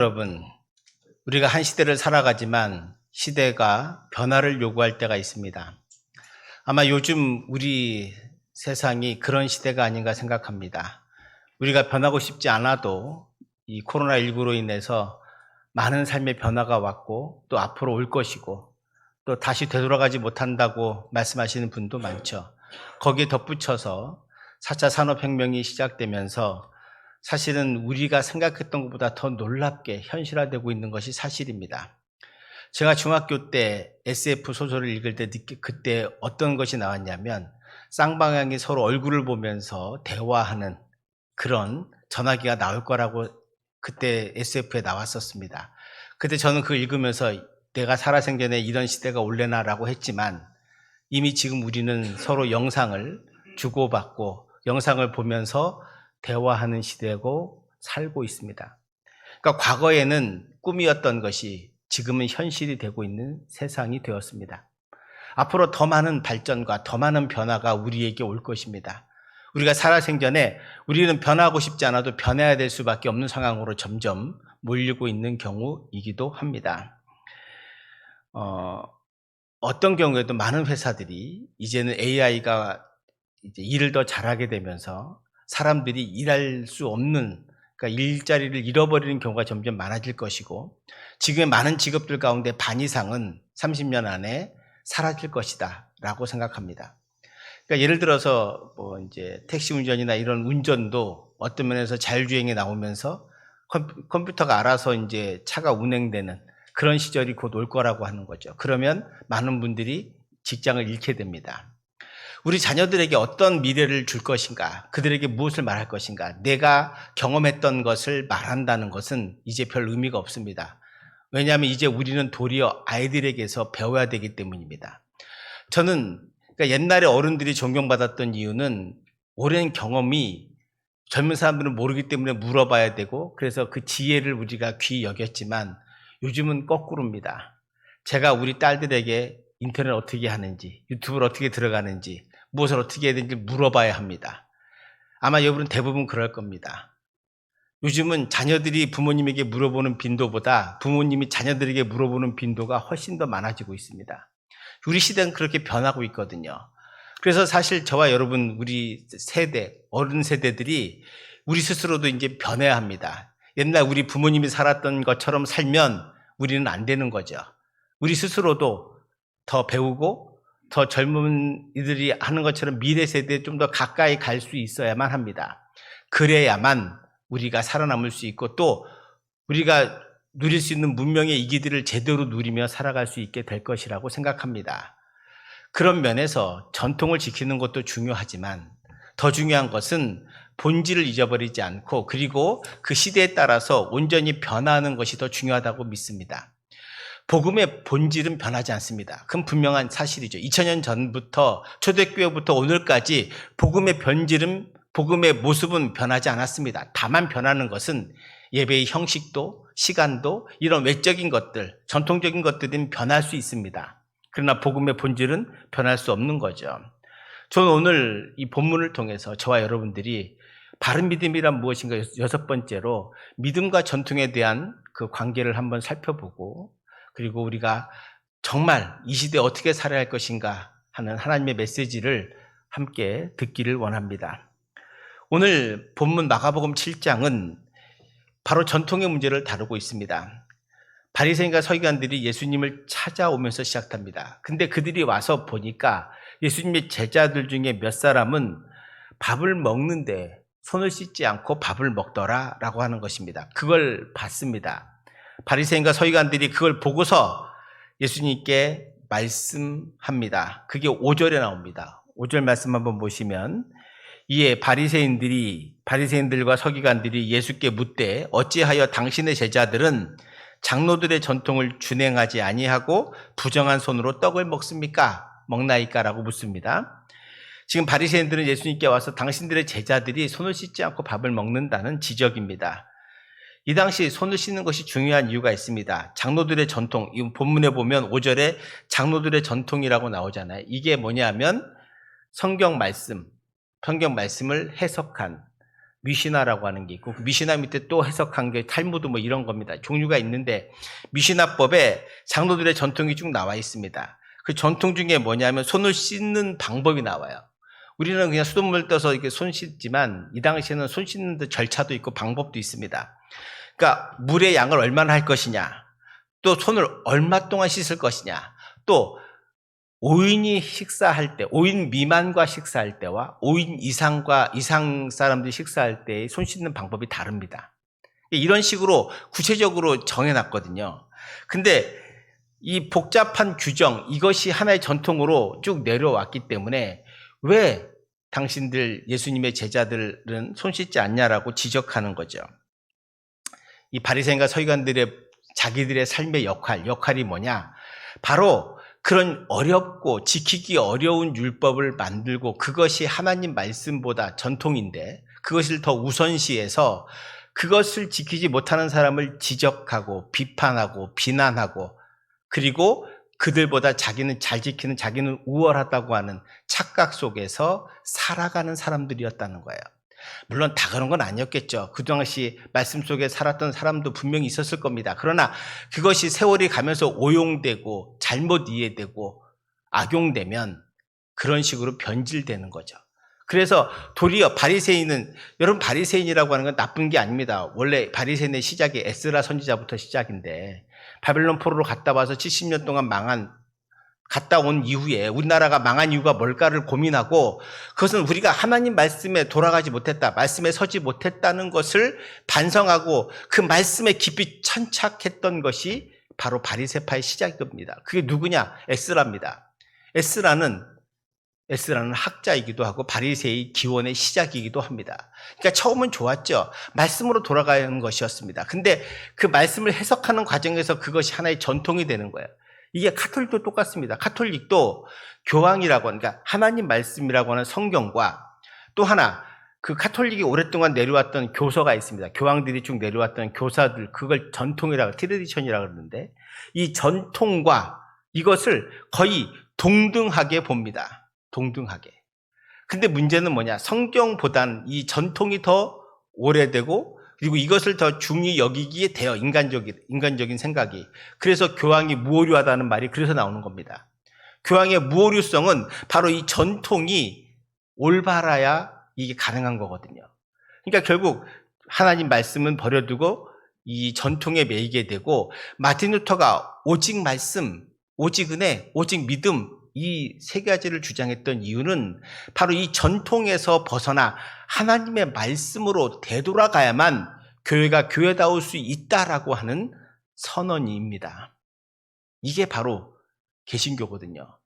여러분, 우리가 한 시대를 살아가지만 시대가 변화를 요구할 때가 있습니다. 아마 요즘 우리 세상이 그런 시대가 아닌가 생각합니다. 우리가 변하고 싶지 않아도 이 코로나19로 인해서 많은 삶의 변화가 왔고 또 앞으로 올 것이고 또 다시 되돌아가지 못한다고 말씀하시는 분도 많죠. 거기에 덧붙여서 4차 산업혁명이 시작되면서 사실은 우리가 생각했던 것보다 더 놀랍게 현실화되고 있는 것이 사실입니다. 제가 중학교 때 SF 소설을 읽을 때 그때 어떤 것이 나왔냐면 쌍방향이 서로 얼굴을 보면서 대화하는 그런 전화기가 나올 거라고 그때 SF에 나왔었습니다. 그때 저는 그걸 읽으면서 내가 살아생전에 이런 시대가 올래나라고 했지만 이미 지금 우리는 서로 영상을 주고받고 영상을 보면서 대화하는 시대고 살고 있습니다. 그러니까 과거에는 꿈이었던 것이 지금은 현실이 되고 있는 세상이 되었습니다. 앞으로 더 많은 발전과 더 많은 변화가 우리에게 올 것입니다. 우리가 살아생전에 우리는 변하고 싶지 않아도 변해야 될 수밖에 없는 상황으로 점점 몰리고 있는 경우이기도 합니다. 어떤 경우에도 많은 회사들이 이제는 AI가 이제 일을 더 잘하게 되면서 사람들이 일할 수 없는, 그러니까 일자리를 잃어버리는 경우가 점점 많아질 것이고 지금의 많은 직업들 가운데 반 이상은 30년 안에 사라질 것이다 라고 생각합니다. 그러니까 예를 들어서 뭐 이제 택시 운전이나 이런 운전도 어떤 면에서 자율주행이 나오면서 컴퓨터가 알아서 이제 차가 운행되는 그런 시절이 곧 올 거라고 하는 거죠. 그러면 많은 분들이 직장을 잃게 됩니다. 우리 자녀들에게 어떤 미래를 줄 것인가, 그들에게 무엇을 말할 것인가, 내가 경험했던 것을 말한다는 것은 이제 별 의미가 없습니다. 왜냐하면 이제 우리는 도리어 아이들에게서 배워야 되기 때문입니다. 저는 그러니까 옛날에 어른들이 존경받았던 이유는 오랜 경험이 젊은 사람들은 모르기 때문에 물어봐야 되고 그래서 그 지혜를 우리가 귀히 여겼지만 요즘은 거꾸로입니다. 제가 우리 딸들에게 인터넷 어떻게 하는지, 유튜브를 어떻게 들어가는지, 무엇을 어떻게 해야 되는지 물어봐야 합니다. 아마 여러분은 대부분 그럴 겁니다. 요즘은 자녀들이 부모님에게 물어보는 빈도보다 부모님이 자녀들에게 물어보는 빈도가 훨씬 더 많아지고 있습니다. 우리 시대는 그렇게 변하고 있거든요. 그래서 사실 저와 여러분, 우리 세대, 어른 세대들이 우리 스스로도 이제 변해야 합니다. 옛날 우리 부모님이 살았던 것처럼 살면 우리는 안 되는 거죠. 우리 스스로도 더 배우고 더 젊은 이들이 하는 것처럼 미래 세대에 좀 더 가까이 갈 수 있어야만 합니다. 그래야만 우리가 살아남을 수 있고 또 우리가 누릴 수 있는 문명의 이기들을 제대로 누리며 살아갈 수 있게 될 것이라고 생각합니다. 그런 면에서 전통을 지키는 것도 중요하지만 더 중요한 것은 본질을 잊어버리지 않고 그리고 그 시대에 따라서 온전히 변화하는 것이 더 중요하다고 믿습니다. 복음의 본질은 변하지 않습니다. 그건 분명한 사실이죠. 2000년 전부터 초대교회부터 오늘까지 복음의 본질은 복음의 모습은 변하지 않았습니다. 다만 변하는 것은 예배의 형식도 시간도 이런 외적인 것들, 전통적인 것들은 변할 수 있습니다. 그러나 복음의 본질은 변할 수 없는 거죠. 저는 오늘 이 본문을 통해서 저와 여러분들이 바른 믿음이란 무엇인가 6번째로 믿음과 전통에 대한 그 관계를 한번 살펴보고 그리고 우리가 정말 이 시대에 어떻게 살아야 할 것인가 하는 하나님의 메시지를 함께 듣기를 원합니다. 오늘 본문 마가복음 7장은 바로 전통의 문제를 다루고 있습니다. 바리새인과 서기관들이 예수님을 찾아오면서 시작합니다. 근데 그들이 와서 보니까 예수님의 제자들 중에 몇 사람은 밥을 먹는데 손을 씻지 않고 밥을 먹더라라고 하는 것입니다. 그걸 봤습니다. 바리새인과 서기관들이 그걸 보고서 예수님께 말씀합니다. 그게 5절에 나옵니다. 5절 말씀 한번 보시면 이에 바리새인들과 서기관들이 예수께 묻되 어찌하여 당신의 제자들은 장로들의 전통을 준행하지 아니하고 부정한 손으로 떡을 먹나이까라고 묻습니다. 지금 바리새인들은 예수님께 와서 당신들의 제자들이 손을 씻지 않고 밥을 먹는다는 지적입니다. 이 당시 손을 씻는 것이 중요한 이유가 있습니다. 장로들의 전통, 이 본문에 보면 5절에 장로들의 전통이라고 나오잖아요. 이게 뭐냐면 성경 말씀을 해석한 미시나라고 하는 게 있고, 그 미시나 밑에 또 해석한 게 탈무드 뭐 이런 겁니다. 종류가 있는데, 미시나법에 장로들의 전통이 쭉 나와 있습니다. 그 전통 중에 뭐냐면 손을 씻는 방법이 나와요. 우리는 그냥 수돗물 떠서 이렇게 손 씻지만 이 당시에는 손 씻는 데 절차도 있고 방법도 있습니다. 그러니까 물의 양을 얼마나 할 것이냐, 또 손을 얼마 동안 씻을 것이냐, 또 5인이 식사할 때, 5인 미만과 식사할 때와 5인 이상 사람들이 식사할 때의 손 씻는 방법이 다릅니다. 이런 식으로 구체적으로 정해놨거든요. 근데 이 복잡한 규정, 이것이 하나의 전통으로 쭉 내려왔기 때문에 왜 당신들 예수님의 제자들은 손 씻지 않냐라고 지적하는 거죠. 이 바리새인과 서기관들의 자기들의 삶의 역할이 뭐냐? 바로 그런 어렵고 지키기 어려운 율법을 만들고 그것이 하나님 말씀보다 전통인데 그것을 더 우선시해서 그것을 지키지 못하는 사람을 지적하고 비판하고 비난하고 그리고 그들보다 자기는 잘 지키는 자기는 우월하다고 하는 착각 속에서 살아가는 사람들이었다는 거예요. 물론 다 그런 건 아니었겠죠. 그 당시 말씀 속에 살았던 사람도 분명히 있었을 겁니다. 그러나 그것이 세월이 가면서 오용되고 잘못 이해되고 악용되면 그런 식으로 변질되는 거죠. 그래서 도리어 바리새인은, 여러분 바리새인이라고 하는 건 나쁜 게 아닙니다. 원래 바리새인의 시작이 에스라 선지자부터 시작인데 바벨론 포로로 갔다 와서 70년 동안 갔다 온 이후에 우리나라가 망한 이유가 뭘까를 고민하고 그것은 우리가 하나님 말씀에 돌아가지 못했다, 말씀에 서지 못했다는 것을 반성하고 그 말씀에 깊이 천착했던 것이 바로 바리새파의 시작입니다. 그게 누구냐? 에스라입니다. 에스라는 학자이기도 하고 바리새의 기원의 시작이기도 합니다. 그러니까 처음은 좋았죠. 말씀으로 돌아가는 것이었습니다. 근데 그 말씀을 해석하는 과정에서 그것이 하나의 전통이 되는 거예요. 이게 가톨릭도 똑같습니다. 가톨릭도 교황이라고 하는, 그러니까 하나님 말씀이라고 하는 성경과 또 하나 그 가톨릭이 오랫동안 내려왔던 교서가 있습니다. 교황들이 쭉 내려왔던 교사들, 그걸 전통이라고, 트레디션이라고 그러는데 이 전통과 이것을 거의 동등하게 봅니다. 동등하게. 근데 문제는 뭐냐? 성경보단 이 전통이 더 오래되고 그리고 이것을 더 중히 여기기에 돼요. 인간적인 생각이. 그래서 교황이 무오류하다는 말이 그래서 나오는 겁니다. 교황의 무오류성은 바로 이 전통이 올바라야 이게 가능한 거거든요. 그러니까 결국 하나님 말씀은 버려두고 이 전통에 매이게 되고, 마틴 루터가 오직 말씀, 오직 은혜, 오직 믿음, 이 세 가지를 주장했던 이유는 바로 이 전통에서 벗어나 하나님의 말씀으로 되돌아가야만 교회가 교회다울 수 있다라고 하는 선언입니다. 이게 바로 개신교거든요.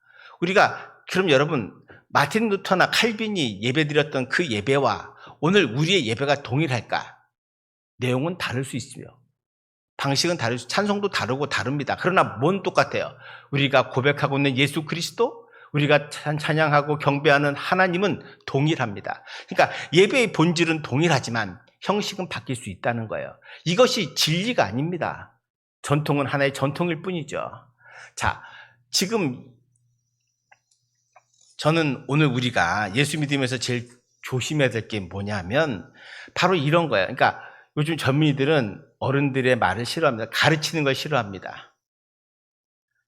우리가 그럼 여러분 마틴 루터나 칼빈이 예배드렸던 그 예배와 오늘 우리의 예배가 동일할까? 내용은 다를 수 있으며 방식은 다를 수, 찬송도 다르고 다릅니다. 그러나 뭔 똑같아요? 우리가 고백하고 있는 예수 그리스도, 우리가 찬양하고 경배하는 하나님은 동일합니다. 그러니까 예배의 본질은 동일하지만 형식은 바뀔 수 있다는 거예요. 이것이 진리가 아닙니다. 전통은 하나의 전통일 뿐이죠. 자, 지금 저는 오늘 우리가 예수 믿으면서 제일 조심해야 될 게 뭐냐면 바로 이런 거예요. 그러니까 요즘 젊은이들은 어른들의 말을 싫어합니다. 가르치는 걸 싫어합니다.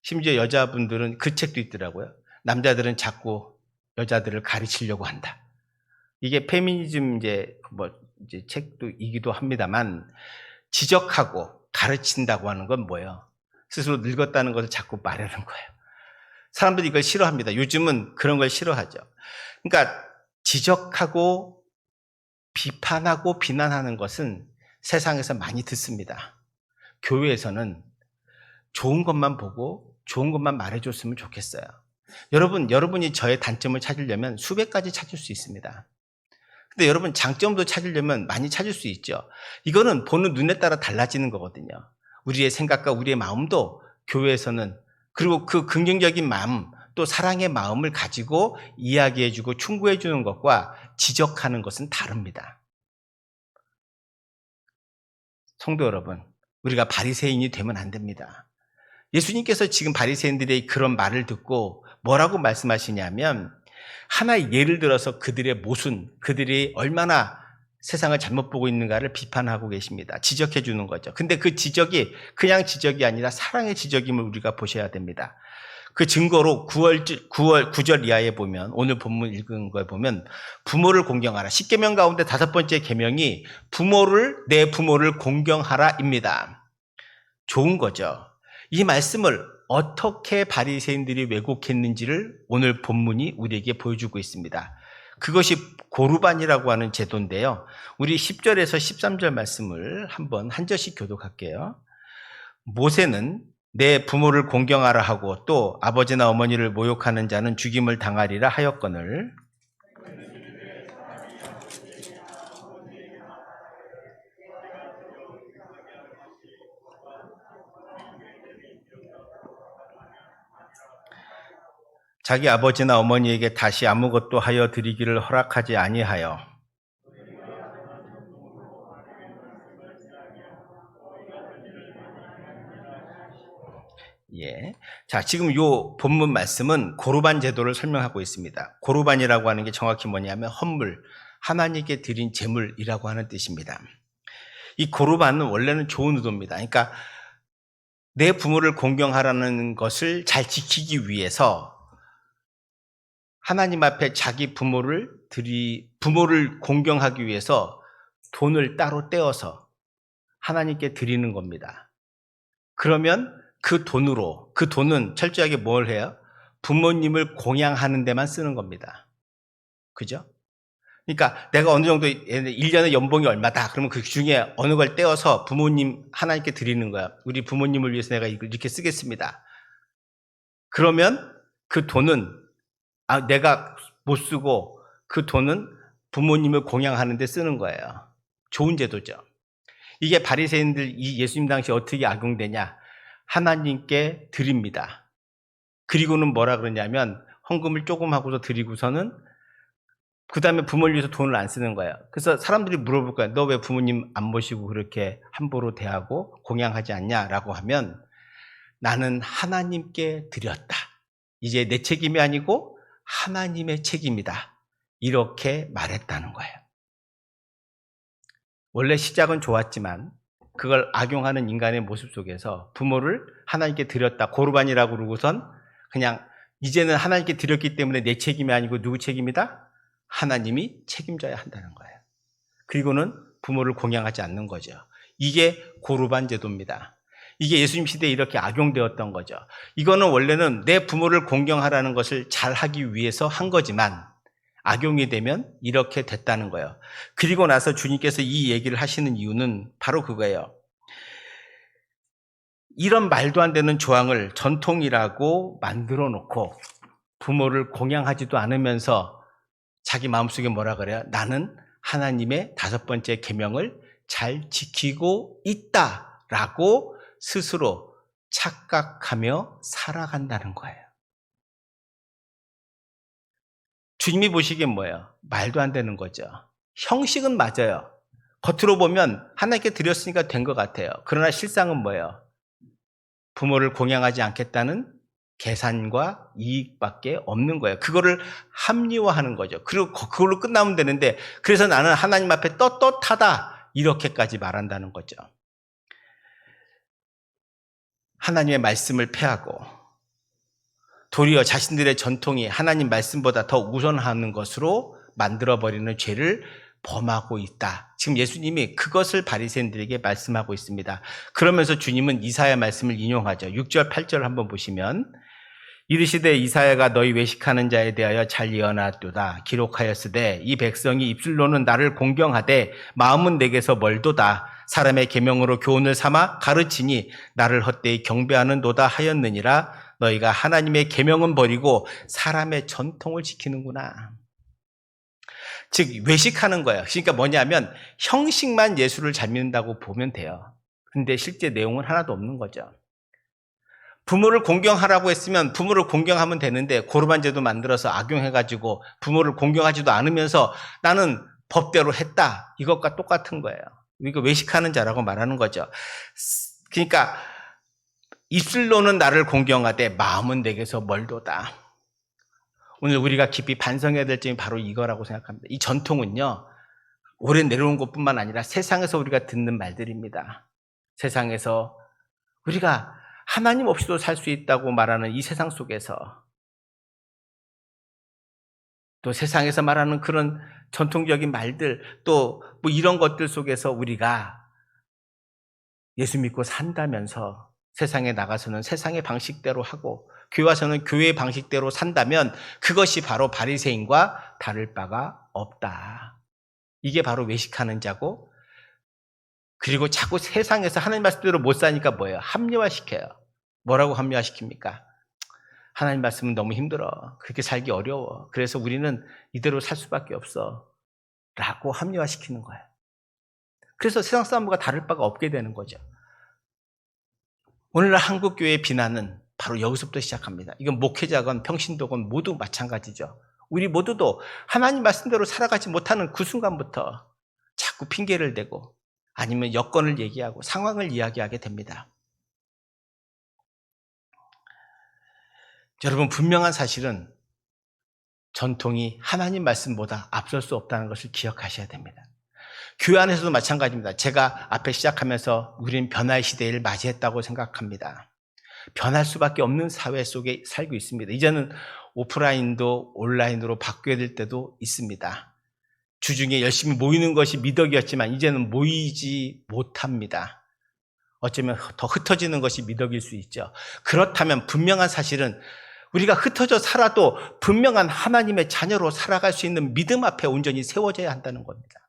심지어 여자분들은 그 책도 있더라고요. 남자들은 자꾸 여자들을 가르치려고 한다. 이게 페미니즘 이제 책도 이기도 합니다만, 지적하고 가르친다고 하는 건 뭐예요? 스스로 늙었다는 것을 자꾸 말하는 거예요. 사람들이 이걸 싫어합니다. 요즘은 그런 걸 싫어하죠. 그러니까 지적하고 비판하고 비난하는 것은 세상에서 많이 듣습니다. 교회에서는 좋은 것만 보고 좋은 것만 말해줬으면 좋겠어요. 여러분이 저의 단점을 찾으려면 수백 가지 찾을 수 있습니다. 근데 여러분 장점도 찾으려면 많이 찾을 수 있죠. 이거는 보는 눈에 따라 달라지는 거거든요. 우리의 생각과 우리의 마음도 교회에서는, 그리고 그 긍정적인 마음 또 사랑의 마음을 가지고 이야기해주고 충고해주는 것과 지적하는 것은 다릅니다. 성도 여러분, 우리가 바리새인이 되면 안 됩니다. 예수님께서 지금 바리새인들의 그런 말을 듣고 뭐라고 말씀하시냐면, 하나의 예를 들어서 그들의 모순, 그들이 얼마나 세상을 잘못 보고 있는가를 비판하고 계십니다. 지적해 주는 거죠. 근데 그 지적이 그냥 지적이 아니라 사랑의 지적임을 우리가 보셔야 됩니다. 그 증거로 9절 이하에 보면, 오늘 본문 읽은 거에 보면 부모를 공경하라. 10계명 가운데 5번째 계명이 내 부모를 공경하라입니다. 좋은 거죠. 이 말씀을 어떻게 바리새인들이 왜곡했는지를 오늘 본문이 우리에게 보여주고 있습니다. 그것이 고르반이라고 하는 제도인데요. 우리 10절에서 13절 말씀을 한번 한 절씩 교독할게요. 모세는 내 부모를 공경하라 하고 또 아버지나 어머니를 모욕하는 자는 죽임을 당하리라 하였거늘 자기 아버지나 어머니에게 다시 아무것도 하여 드리기를 허락하지 아니하여 자, 지금 요 본문 말씀은 고르반 제도를 설명하고 있습니다. 고르반이라고 하는 게 정확히 뭐냐면 헌물, 하나님께 드린 제물이라고 하는 뜻입니다. 이 고르반은 원래는 좋은 의도입니다. 그러니까 내 부모를 공경하라는 것을 잘 지키기 위해서 하나님 앞에 자기 부모를 공경하기 위해서 돈을 따로 떼어서 하나님께 드리는 겁니다. 그러면 그 돈은 철저하게 뭘 해요? 부모님을 공양하는 데만 쓰는 겁니다. 그죠? 그러니까 내가 어느 정도 1년에 연봉이 얼마다. 그러면 그 중에 어느 걸 떼어서 하나님께 드리는 거야. 우리 부모님을 위해서 내가 이렇게 쓰겠습니다. 그러면 그 돈은 내가 못 쓰고 그 돈은 부모님을 공양하는 데 쓰는 거예요. 좋은 제도죠. 이게 바리새인들 예수님 당시 어떻게 악용되냐? 하나님께 드립니다. 그리고는 뭐라 그러냐면 헌금을 조금 하고서 드리고서는 그 다음에 부모를 위해서 돈을 안 쓰는 거예요. 그래서 사람들이 물어볼 거예요. 너 왜 부모님 안 모시고 그렇게 함부로 대하고 공양하지 않냐라고 하면 나는 하나님께 드렸다. 이제 내 책임이 아니고 하나님의 책임이다. 이렇게 말했다는 거예요. 원래 시작은 좋았지만 그걸 악용하는 인간의 모습 속에서 부모를 하나님께 드렸다. 고르반이라고 그러고선 그냥 이제는 하나님께 드렸기 때문에 내 책임이 아니고 누구 책임이다? 하나님이 책임져야 한다는 거예요. 그리고는 부모를 공양하지 않는 거죠. 이게 고르반 제도입니다. 이게 예수님 시대에 이렇게 악용되었던 거죠. 이거는 원래는 내 부모를 공경하라는 것을 잘 하기 위해서 한 거지만 악용이 되면 이렇게 됐다는 거예요. 그리고 나서 주님께서 이 얘기를 하시는 이유는 바로 그거예요. 이런 말도 안 되는 조항을 전통이라고 만들어 놓고 부모를 공양하지도 않으면서 자기 마음속에 뭐라 그래요? 나는 하나님의 5번째 계명을 잘 지키고 있다라고 스스로 착각하며 살아간다는 거예요. 주님이 보시기엔 뭐예요? 말도 안 되는 거죠. 형식은 맞아요. 겉으로 보면 하나님께 드렸으니까 된 것 같아요. 그러나 실상은 뭐예요? 부모를 공양하지 않겠다는 계산과 이익밖에 없는 거예요. 그거를 합리화하는 거죠. 그리고 그걸로 끝나면 되는데 그래서 나는 하나님 앞에 떳떳하다 이렇게까지 말한다는 거죠. 하나님의 말씀을 폐하고 도리어 자신들의 전통이 하나님 말씀보다 더 우선하는 것으로 만들어버리는 죄를 범하고 있다. 지금 예수님이 그것을 바리새인들에게 말씀하고 있습니다. 그러면서 주님은 이사야 말씀을 인용하죠. 6절, 8절 한번 보시면 이르시되 이사야가 너희 외식하는 자에 대하여 잘 예언하도다. 기록하였으되 이 백성이 입술로는 나를 공경하되 마음은 내게서 멀도다. 사람의 계명으로 교훈을 삼아 가르치니 나를 헛되이 경배하는도다 하였느니라. 너희가 하나님의 계명은 버리고 사람의 전통을 지키는구나. 즉 외식하는 거예요. 그러니까 뭐냐면 형식만 예수를 잘 믿는다고 보면 돼요. 근데 실제 내용은 하나도 없는 거죠. 부모를 공경하라고 했으면 부모를 공경하면 되는데 고르반 제도 만들어서 악용해가지고 부모를 공경하지도 않으면서 나는 법대로 했다. 이것과 똑같은 거예요. 이거 외식하는 자라고 말하는 거죠. 그러니까 입술로는 나를 공경하되 마음은 내게서 멀도다. 오늘 우리가 깊이 반성해야 될 점이 바로 이거라고 생각합니다. 이 전통은요, 오래 내려온 것뿐만 아니라 세상에서 우리가 듣는 말들입니다. 세상에서 우리가 하나님 없이도 살 수 있다고 말하는 이 세상 속에서, 또 세상에서 말하는 그런 전통적인 말들, 또 뭐 이런 것들 속에서 우리가 예수 믿고 산다면서 세상에 나가서는 세상의 방식대로 하고 교회 와서는 교회의 방식대로 산다면 그것이 바로 바리새인과 다를 바가 없다. 이게 바로 외식하는 자고, 그리고 자꾸 세상에서 하나님 말씀대로 못 사니까 뭐예요? 합리화시켜요. 뭐라고 합리화시킵니까? 하나님 말씀은 너무 힘들어. 그렇게 살기 어려워. 그래서 우리는 이대로 살 수밖에 없어. 라고 합리화시키는 거예요. 그래서 세상 사람과 다를 바가 없게 되는 거죠. 오늘날 한국교회의 비난은 바로 여기서부터 시작합니다. 이건 목회자건 평신도건 모두 마찬가지죠. 우리 모두도 하나님 말씀대로 살아가지 못하는 그 순간부터 자꾸 핑계를 대고 아니면 여건을 얘기하고 상황을 이야기하게 됩니다. 여러분, 분명한 사실은 전통이 하나님 말씀보다 앞설 수 없다는 것을 기억하셔야 됩니다. 교회 안에서도 마찬가지입니다. 제가 앞에 시작하면서 우리는 변화의 시대를 맞이했다고 생각합니다. 변할 수밖에 없는 사회 속에 살고 있습니다. 이제는 오프라인도 온라인으로 바뀌어야 될 때도 있습니다. 주중에 열심히 모이는 것이 미덕이었지만 이제는 모이지 못합니다. 어쩌면 더 흩어지는 것이 미덕일 수 있죠. 그렇다면 분명한 사실은 우리가 흩어져 살아도 분명한 하나님의 자녀로 살아갈 수 있는 믿음 앞에 온전히 세워져야 한다는 겁니다.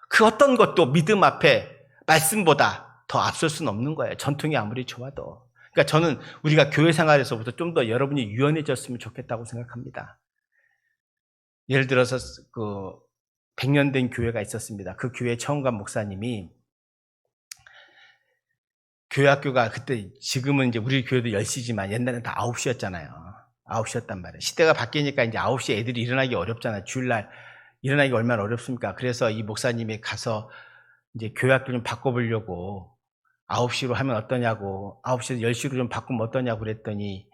그 어떤 것도 믿음 앞에 말씀보다 더 앞설 수는 없는 거예요. 전통이 아무리 좋아도. 그러니까 저는 우리가 교회 생활에서부터 좀 더 여러분이 유연해졌으면 좋겠다고 생각합니다. 예를 들어서 100년 된 교회가 있었습니다. 그 교회 처음 간 목사님이 교회 학교가 그때, 지금은 이제 우리 교회도 10시지만 옛날에는 다 9시였잖아요. 9시였단 말이에요. 시대가 바뀌니까 이제 9시에 애들이 일어나기 어렵잖아요. 주일날 일어나기 얼마나 어렵습니까? 그래서 이 목사님이 가서 이제 교회 학교 좀 바꿔보려고 9시로 하면 어떠냐고, 9시에서 10시로 좀 바꾸면 어떠냐고 그랬더니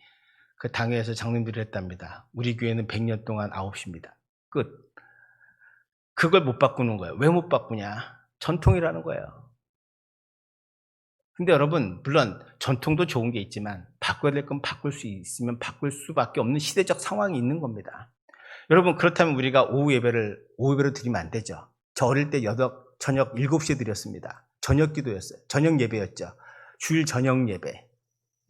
그 당회에서 장로님들이 했답니다. 우리 교회는 100년 동안 9시입니다. 끝. 그걸 못 바꾸는 거예요. 왜 못 바꾸냐? 전통이라는 거예요. 근데 여러분, 물론 전통도 좋은 게 있지만 바꿔야 될 건 바꿀 수 있으면 바꿀 수밖에 없는 시대적 상황이 있는 겁니다. 여러분, 그렇다면 우리가 오후 예배로 드리면 안 되죠. 저 어릴 때 저녁 7시에 드렸습니다. 저녁 기도였어요. 저녁 예배였죠. 주일 저녁 예배.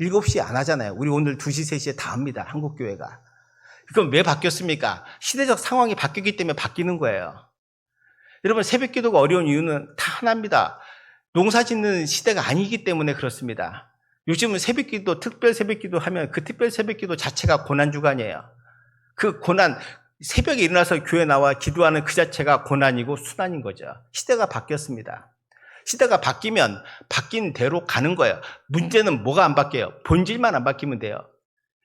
7시에 안 하잖아요. 우리 오늘 2시, 3시에 다 합니다. 한국교회가. 그럼 왜 바뀌었습니까? 시대적 상황이 바뀌기 때문에 바뀌는 거예요. 여러분, 새벽 기도가 어려운 이유는 다 하나입니다. 농사 짓는 시대가 아니기 때문에 그렇습니다. 요즘은 새벽 기도, 특별 새벽 기도 하면 그 특별 새벽 기도 자체가 고난 주간이에요. 그 고난, 새벽에 일어나서 교회 나와 기도하는 그 자체가 고난이고 순환인 거죠. 시대가 바뀌었습니다. 시대가 바뀌면 바뀐 대로 가는 거예요. 문제는 뭐가 안 바뀌어요? 본질만 안 바뀌면 돼요.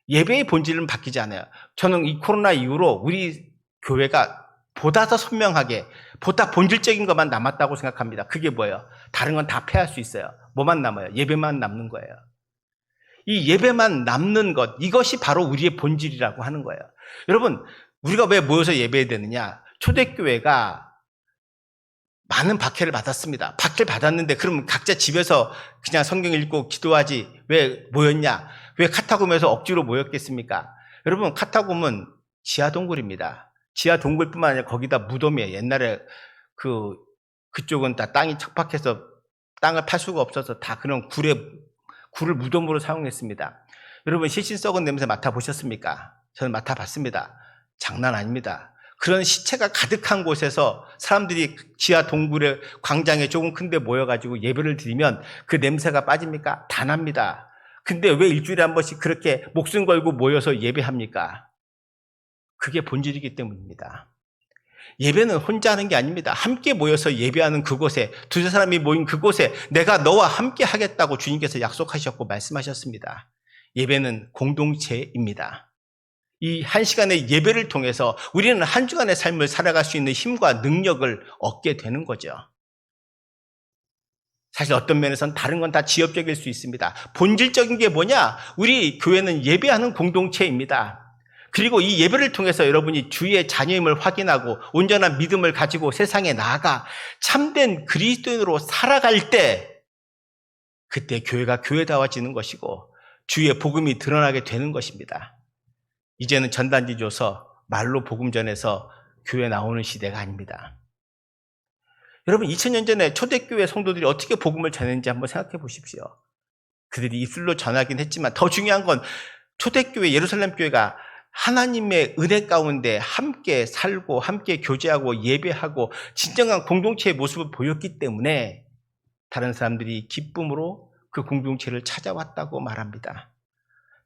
예배의 본질은 바뀌지 않아요. 저는 이 코로나 이후로 우리 교회가 보다 더 선명하게, 보다 본질적인 것만 남았다고 생각합니다. 그게 뭐예요? 다른 건 다 폐할 수 있어요. 뭐만 남아요? 예배만 남는 거예요. 이 예배만 남는 것, 이것이 바로 우리의 본질이라고 하는 거예요. 여러분, 우리가 왜 모여서 예배해야 되느냐? 초대교회가 많은 박해를 받았습니다. 박해를 받았는데 그럼 각자 집에서 그냥 성경 읽고 기도하지 왜 모였냐? 왜 카타콤에서 억지로 모였겠습니까? 여러분, 카타콤은 지하 동굴입니다. 지하 동굴뿐만 아니라 거기다 무덤이에요. 옛날에 그쪽은 다 땅이 척박해서 땅을 팔 수가 없어서 다 그런 굴을 무덤으로 사용했습니다. 여러분, 시신 썩은 냄새 맡아보셨습니까? 저는 맡아봤습니다. 장난 아닙니다. 그런 시체가 가득한 곳에서 사람들이 지하 동굴의 광장에 조금 큰데 모여가지고 예배를 드리면 그 냄새가 빠집니까? 다 납니다. 근데 왜 일주일에 한 번씩 그렇게 목숨 걸고 모여서 예배합니까? 그게 본질이기 때문입니다. 예배는 혼자 하는 게 아닙니다. 함께 모여서 예배하는 그곳에, 두세 사람이 모인 그곳에 내가 너와 함께 하겠다고 주님께서 약속하셨고 말씀하셨습니다. 예배는 공동체입니다. 이 한 시간의 예배를 통해서 우리는 한 주간의 삶을 살아갈 수 있는 힘과 능력을 얻게 되는 거죠. 사실 어떤 면에서는 다른 건 다 지엽적일 수 있습니다. 본질적인 게 뭐냐? 우리 교회는 예배하는 공동체입니다. 그리고 이 예배를 통해서 여러분이 주의 자녀임을 확인하고 온전한 믿음을 가지고 세상에 나아가 참된 그리스도인으로 살아갈 때 그때 교회가 교회다워지는 것이고 주의 복음이 드러나게 되는 것입니다. 이제는 전단지 줘서 말로 복음 전해서 교회 나오는 시대가 아닙니다. 여러분 2000년 전에 초대교회 성도들이 어떻게 복음을 전했는지 한번 생각해 보십시오. 그들이 입술로 전하긴 했지만 더 중요한 건 초대교회 예루살렘 교회가 하나님의 은혜 가운데 함께 살고 함께 교제하고 예배하고 진정한 공동체의 모습을 보였기 때문에 다른 사람들이 기쁨으로 그 공동체를 찾아왔다고 말합니다.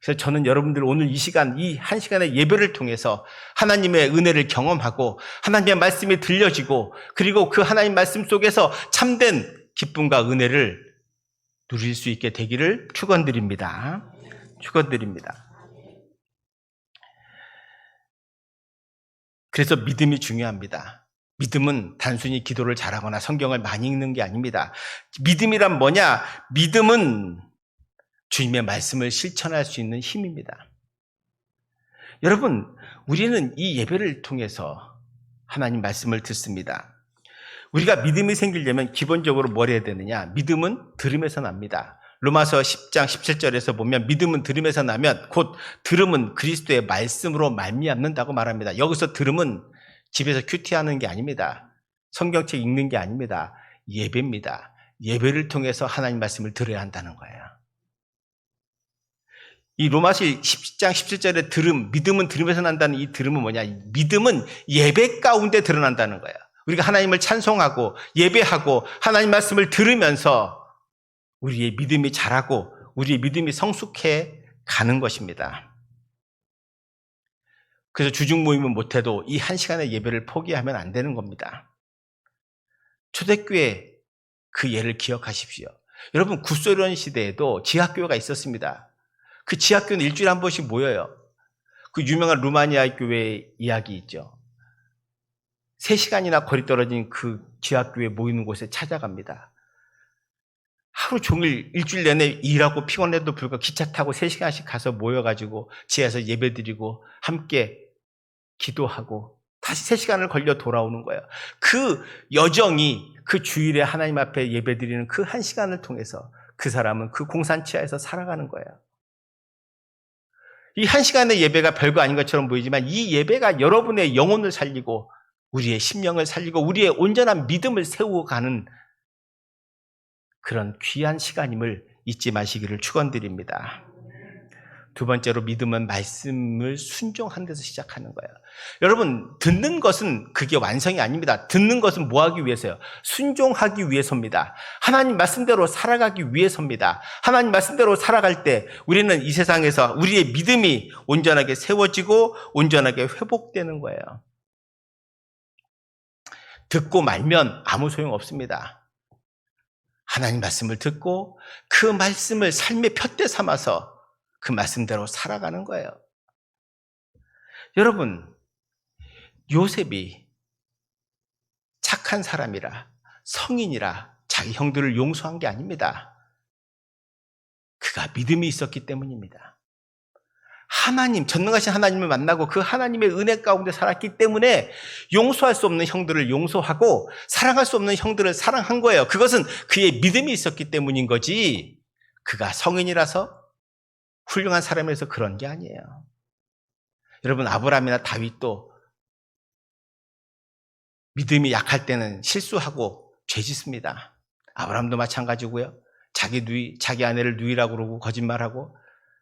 그래서 저는 여러분들 오늘 이 시간, 이 한 시간의 예배를 통해서 하나님의 은혜를 경험하고 하나님의 말씀이 들려지고 그리고 그 하나님 말씀 속에서 참된 기쁨과 은혜를 누릴 수 있게 되기를 축원드립니다. 축원드립니다. 그래서 믿음이 중요합니다. 믿음은 단순히 기도를 잘하거나 성경을 많이 읽는 게 아닙니다. 믿음이란 뭐냐? 믿음은 주님의 말씀을 실천할 수 있는 힘입니다. 여러분, 우리는 이 예배를 통해서 하나님 말씀을 듣습니다. 우리가 믿음이 생기려면 기본적으로 뭘 해야 되느냐? 믿음은 들음에서 납니다. 로마서 10장 17절에서 보면 믿음은 들음에서 나면 곧 들음은 그리스도의 말씀으로 말미암는다고 말합니다. 여기서 들음은 집에서 큐티하는 게 아닙니다. 성경책 읽는 게 아닙니다. 예배입니다. 예배를 통해서 하나님 말씀을 들어야 한다는 거예요. 이 로마서 10장 17절의 들음, 믿음은 들음에서 난다는 이 들음은 뭐냐? 믿음은 예배 가운데 드러난다는 거예요. 우리가 하나님을 찬송하고 예배하고 하나님 말씀을 들으면서 우리의 믿음이 자라고 우리의 믿음이 성숙해 가는 것입니다. 그래서 주중 모임은 못해도 이 한 시간의 예배를 포기하면 안 되는 겁니다. 초대교회 그 예를 기억하십시오. 여러분 구소련 시대에도 지하교회가 있었습니다. 그 지하교회는 일주일에 한 번씩 모여요. 그 유명한 루마니아 교회 이야기 있죠. 3시간이나 거리 떨어진 그 지하교회 모이는 곳에 찾아갑니다. 하루 종일 일주일 내내 일하고 피곤해도 불구하고 기차 타고 3시간씩 가서 모여가지고 지하에서 예배드리고 함께 기도하고 다시 3시간을 걸려 돌아오는 거예요. 그 여정이 그 주일에 하나님 앞에 예배드리는 그 1시간을 통해서 그 사람은 그 공산치하에서 살아가는 거예요. 이 1시간의 예배가 별거 아닌 것처럼 보이지만 이 예배가 여러분의 영혼을 살리고 우리의 심령을 살리고 우리의 온전한 믿음을 세우고 가는 그런 귀한 시간임을 잊지 마시기를 축원드립니다. 두 번째로 믿음은 말씀을 순종하는 데서 시작하는 거예요. 여러분 듣는 것은 그게 완성이 아닙니다. 듣는 것은 뭐 하기 위해서요? 순종하기 위해서입니다. 하나님 말씀대로 살아가기 위해서입니다. 하나님 말씀대로 살아갈 때 우리는 이 세상에서 우리의 믿음이 온전하게 세워지고 온전하게 회복되는 거예요. 듣고 말면 아무 소용 없습니다. 하나님 말씀을 듣고 그 말씀을 삶의 푯대 삼아서 그 말씀대로 살아가는 거예요. 여러분, 요셉이 착한 사람이라 성인이라 자기 형들을 용서한 게 아닙니다. 그가 믿음이 있었기 때문입니다. 하나님, 전능하신 하나님을 만나고 그 하나님의 은혜 가운데 살았기 때문에 용서할 수 없는 형들을 용서하고 사랑할 수 없는 형들을 사랑한 거예요. 그것은 그의 믿음이 있었기 때문인 거지 그가 성인이라서 훌륭한 사람이라서 그런 게 아니에요. 여러분 아브라함이나 다윗도 믿음이 약할 때는 실수하고 죄 짓습니다. 아브라함도 마찬가지고요. 자기 아내를 누이라고 그러고 거짓말하고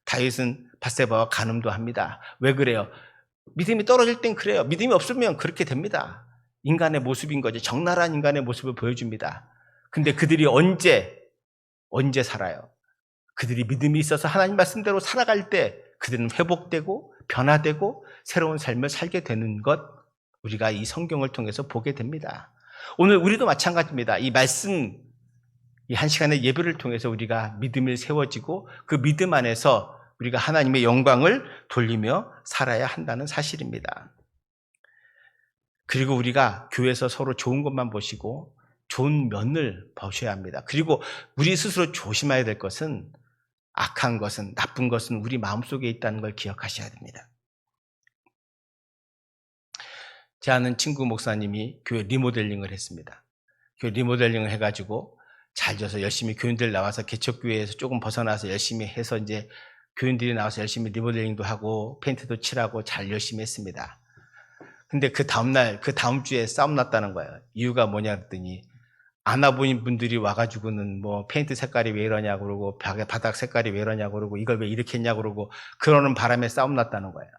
다윗은 밧세바와 간음도 합니다. 왜 그래요? 믿음이 떨어질 땐 그래요. 믿음이 없으면 그렇게 됩니다. 인간의 모습인 거지. 적나라한 인간의 모습을 보여줍니다. 근데 그들이 언제 살아요? 그들이 믿음이 있어서 하나님 말씀대로 살아갈 때 그들은 회복되고 변화되고 새로운 삶을 살게 되는 것 우리가 이 성경을 통해서 보게 됩니다. 오늘 우리도 마찬가지입니다. 이 말씀 이 한 시간의 예배를 통해서 우리가 믿음이 세워지고 그 믿음 안에서 우리가 하나님의 영광을 돌리며 살아야 한다는 사실입니다. 그리고 우리가 교회에서 서로 좋은 것만 보시고 좋은 면을 보셔야 합니다. 그리고 우리 스스로 조심해야 될 것은 악한 것은 나쁜 것은 우리 마음속에 있다는 걸 기억하셔야 됩니다. 제 아는 친구 목사님이 교회 리모델링을 했습니다. 교회 리모델링을 해가지고 잘 져서 열심히 교인들 나와서 개척교회에서 조금 벗어나서 열심히 해서 이제 교인들이 나와서 열심히 리모델링도 하고 페인트도 칠하고 잘 열심히 했습니다. 근데 그 다음날, 그 다음 주에 싸움 났다는 거예요. 이유가 뭐냐 했더니 아나보인 분들이 와가지고는 뭐 페인트 색깔이 왜 이러냐고 그러고 바닥 색깔이 왜 이러냐고 그러고 이걸 왜 이렇게 했냐고 그러고 그러는 바람에 싸움 났다는 거예요.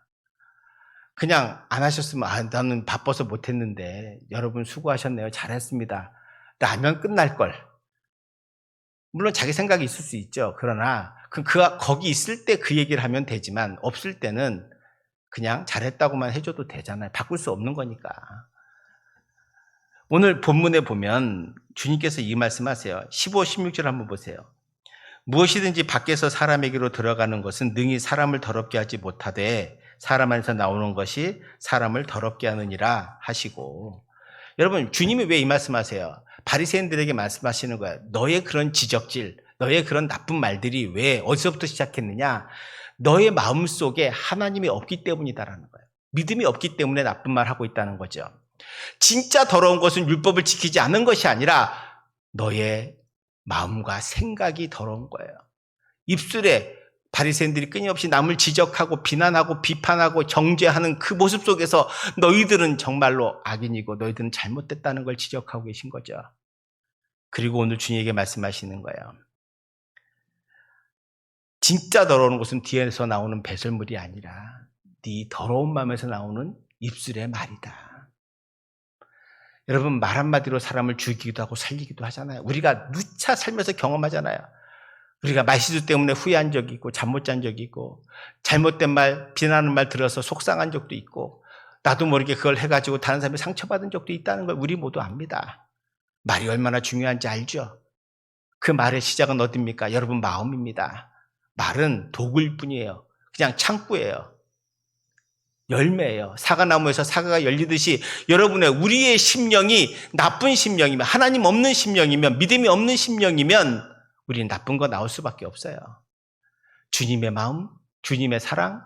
그냥 안 하셨으면 나는 바빠서 못했는데 여러분 수고하셨네요. 잘했습니다. 라면 끝날걸. 물론 자기 생각이 있을 수 있죠. 그러나 거기 있을 때 그 얘기를 하면 되지만 없을 때는 그냥 잘했다고만 해줘도 되잖아요. 바꿀 수 없는 거니까. 오늘 본문에 보면 주님께서 이 말씀하세요. 15, 16절 한번 보세요. 무엇이든지 밖에서 사람에게로 들어가는 것은 능히 사람을 더럽게 하지 못하되 사람 안에서 나오는 것이 사람을 더럽게 하느니라 하시고, 여러분 주님이 왜 이 말씀하세요? 바리새인들에게 말씀하시는 거예요. 너의 그런 지적질, 너의 그런 나쁜 말들이 왜 어디서부터 시작했느냐? 너의 마음속에 하나님이 없기 때문이다라는 거예요. 믿음이 없기 때문에 나쁜 말 하고 있다는 거죠. 진짜 더러운 것은 율법을 지키지 않는 것이 아니라 너의 마음과 생각이 더러운 거예요. 입술에 바리새인들이 끊임없이 남을 지적하고 비난하고 비판하고 정죄하는 그 모습 속에서 너희들은 정말로 악인이고 너희들은 잘못됐다는 걸 지적하고 계신 거죠. 그리고 오늘 주님에게 말씀하시는 거예요. 진짜 더러운 것은 뒤에서 나오는 배설물이 아니라 네 더러운 마음에서 나오는 입술의 말이다. 여러분 말 한마디로 사람을 죽이기도 하고 살리기도 하잖아요. 우리가 누차 살면서 경험하잖아요. 우리가 말실수 때문에 후회한 적이 있고 잠 못 잔 적이 있고 잘못된 말, 비난하는 말 들어서 속상한 적도 있고 나도 모르게 그걸 해가지고 다른 사람이 상처받은 적도 있다는 걸 우리 모두 압니다. 말이 얼마나 중요한지 알죠? 그 말의 시작은 어딥니까? 여러분 마음입니다. 말은 도구일 뿐이에요. 그냥 창구예요. 열매예요. 사과나무에서 사과가 열리듯이 여러분의 우리의 심령이 나쁜 심령이면, 하나님 없는 심령이면, 믿음이 없는 심령이면 우리는 나쁜 거 나올 수밖에 없어요. 주님의 마음, 주님의 사랑,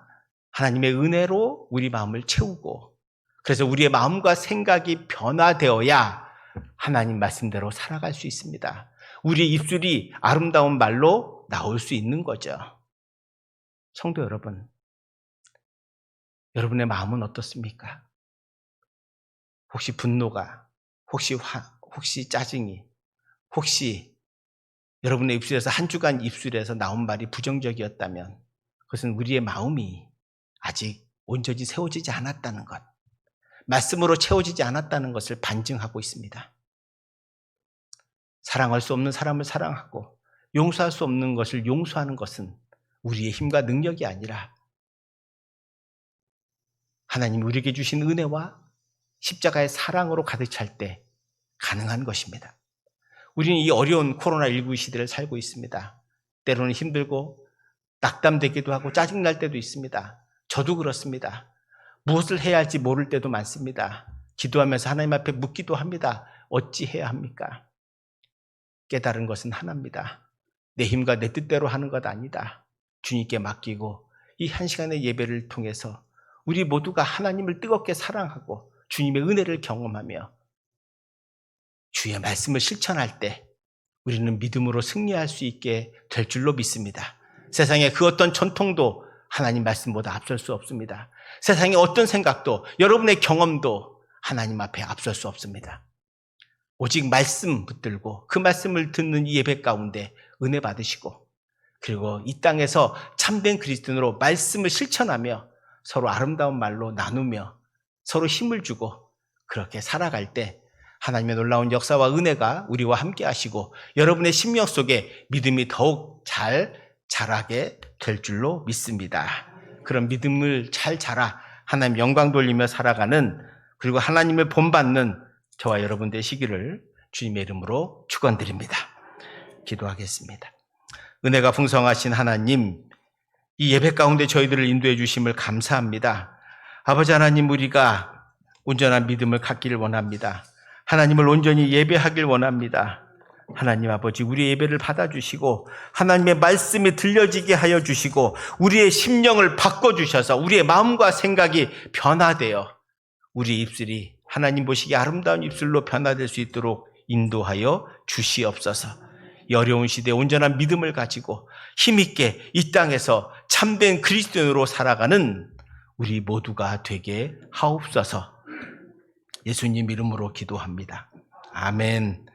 하나님의 은혜로 우리 마음을 채우고, 그래서 우리의 마음과 생각이 변화되어야 하나님 말씀대로 살아갈 수 있습니다. 우리의 입술이 아름다운 말로 나올 수 있는 거죠. 성도 여러분, 여러분의 마음은 어떻습니까? 혹시 분노가, 혹시 짜증이, 혹시 여러분의 입술에서 한 주간 입술에서 나온 말이 부정적이었다면 그것은 우리의 마음이 아직 온전히 세워지지 않았다는 것, 말씀으로 채워지지 않았다는 것을 반증하고 있습니다. 사랑할 수 없는 사람을 사랑하고 용서할 수 없는 것을 용서하는 것은 우리의 힘과 능력이 아니라 하나님 우리에게 주신 은혜와 십자가의 사랑으로 가득 찰 때 가능한 것입니다. 우리는 이 어려운 코로나19 시대를 살고 있습니다. 때로는 힘들고 낙담되기도 하고 짜증날 때도 있습니다. 저도 그렇습니다. 무엇을 해야 할지 모를 때도 많습니다. 기도하면서 하나님 앞에 묻기도 합니다. 어찌 해야 합니까? 깨달은 것은 하나입니다. 내 힘과 내 뜻대로 하는 것 아니다. 주님께 맡기고 이 한 시간의 예배를 통해서 우리 모두가 하나님을 뜨겁게 사랑하고 주님의 은혜를 경험하며 주의 말씀을 실천할 때 우리는 믿음으로 승리할 수 있게 될 줄로 믿습니다. 세상의 그 어떤 전통도 하나님 말씀보다 앞설 수 없습니다. 세상의 어떤 생각도 여러분의 경험도 하나님 앞에 앞설 수 없습니다. 오직 말씀 붙들고 그 말씀을 듣는 이 예배 가운데 은혜 받으시고 그리고 이 땅에서 참된 그리스도인으로 말씀을 실천하며 서로 아름다운 말로 나누며 서로 힘을 주고 그렇게 살아갈 때 하나님의 놀라운 역사와 은혜가 우리와 함께 하시고 여러분의 심령 속에 믿음이 더욱 잘 자라게 될 줄로 믿습니다. 그런 믿음을 잘 자라 하나님 영광 돌리며 살아가는 그리고 하나님을 본받는 저와 여러분 되시기를 주님의 이름으로 축원드립니다. 기도하겠습니다. 은혜가 풍성하신 하나님, 이 예배 가운데 저희들을 인도해 주심을 감사합니다. 아버지 하나님, 우리가 온전한 믿음을 갖기를 원합니다. 하나님을 온전히 예배하길 원합니다. 하나님 아버지, 우리의 예배를 받아주시고 하나님의 말씀이 들려지게 하여 주시고 우리의 심령을 바꿔주셔서 우리의 마음과 생각이 변화되어 우리 입술이 하나님 보시기에 아름다운 입술로 변화될 수 있도록 인도하여 주시옵소서. 이 어려운 시대에 온전한 믿음을 가지고 힘있게 이 땅에서 참된 그리스도인으로 살아가는 우리 모두가 되게 하옵소서. 예수님 이름으로 기도합니다. 아멘.